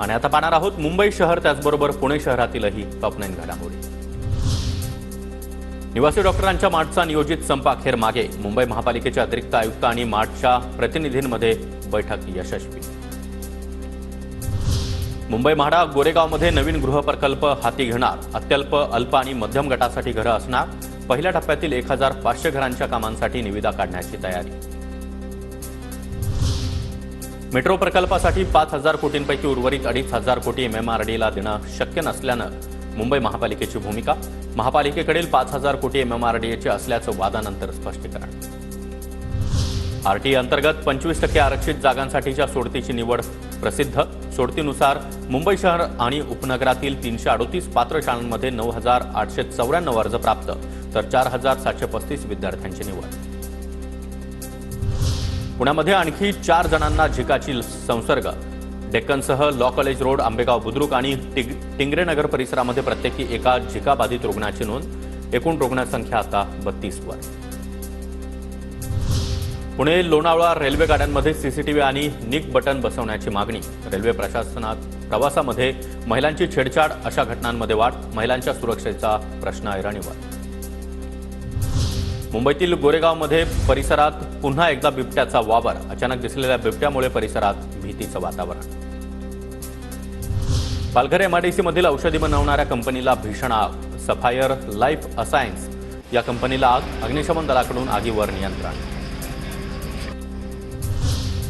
आणि आता पाहणार आहोत मुंबई शहर त्याचबरोबर पुणे शहरातीलही टॉप 9 घडामोडी। निवासी डॉक्टरांच्या मार्चचा नियोजित संप अखेर मागे। मुंबई महापालिकेचे अतिरिक्त आयुक्त आणि मार्चच्या प्रतिनिधींमध्ये बैठक यशस्वी। मुंबई म्हाडा गोरेगावमध्ये नवीन गृहप्रकल्प हाती घेणार। अत्यल्प अल्प आणि मध्यम गटासाठी घरं असणार। पहिल्या टप्प्यातील 1500 घरांच्या कामांसाठी निविदा काढण्याची तयारी। मेट्रो प्रकल्पासाठी 5000 कोटींपैकी उर्वरित 2500 कोटी एमएमआरडीला देणं शक्य नसल्यानं मुंबई महापालिकेची भूमिका। महापालिकेकडील 5000 कोटी एमएमआरडीचे असल्याचं वादानंतर स्पष्टीकरण। आरटीई अंतर्गत 25% आरक्षित जागांसाठीच्या सोडतीची निवड प्रसिद्ध। सोडतीनुसार मुंबई शहर आणि उपनगरातील 338 पात्र शाळांमध्ये 9894 अर्ज प्राप्त, तर 4735 विद्यार्थ्यांची निवड। पुण्यामध्ये आणखी 4 जणांना झिकाची संसर्ग। डेक्कनसह law college road, Ambegaon Budruk आणि टिंगरेनगर परिसरामध्ये प्रत्येकी एका झिका बाधित रुग्णाची नोंद। एकूण रुग्णसंख्या आता 32 वर। पुणे लोणावळा रेल्वे गाड्यांमध्ये सीसीटीव्ही आणि निक बटन बसवण्याची मागणी। रेल्वे प्रशासनात प्रवासामध्ये महिलांची छेडछाड अशा घटनांमध्ये वाढ। महिलांच्या सुरक्षेचा प्रश्न ऐरणीवर। मुंबईतील गोरेगावमध्ये परिसरात पुन्हा एकदा बिबट्याचा वावर। अचानक दिसलेल्या बिबट्यामुळे परिसरात भीतीचं वातावरण। पालघर एमआयडीसी मधील औषधी बनवणाऱ्या कंपनीला भीषण आग। सफायर लाईफ असायन्स या कंपनीला आग। अग्निशमन दलाकडून आगीवर नियंत्रण।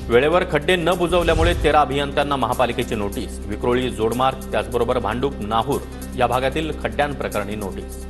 वेळेवर खड्डे न बुजवल्यामुळे 13 अभियंत्यांना महापालिकेची नोटीस। विक्रोळी, जोडमार्ग त्याचबरोबर भांडूप, नाहूर या भागातील खड्ड्यांप्रकरणी नोटीस।